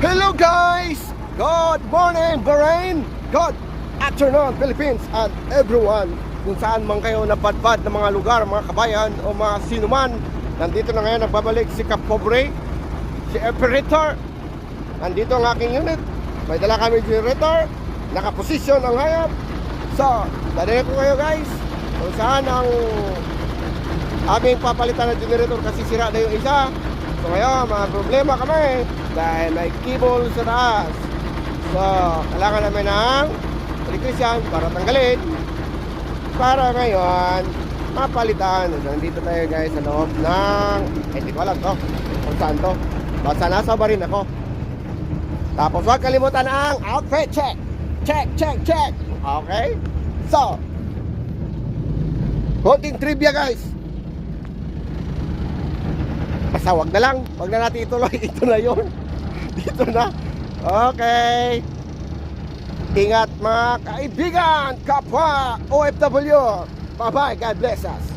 Hello guys! Good morning Bahrain! Good afternoon Philippines and everyone kung saan man kayo napadpad ng mga lugar, mga kabayan o mga sinuman. Nandito na ngayon nagbabalik si Kapobre, si operator. Nandito ang aking unit. May dala kami generator, nakaposisyon ang hayop. So, dali ko kayo guys kung saan ang aming papalitan ng generator kasi sira na yung isa. So ngayon, mga problema kami dahil may cable sa taas. So, kailangan namin ng electrician para tanggalin. Para ngayon, mapalitan. Nandito tayo guys sa loob ng... hindi ko alam to. Kung saan to. Basta nasa barin ako. Tapos huwag kalimutan ang outfit check. Check, check, check. Okay? So, konting trivia guys. Basta wag na lang. Wag na natin ituloy. Ito na yun. Dito na. Okay. Ingat mga kaibigan, kapwa OFW. Bye-bye. God bless us.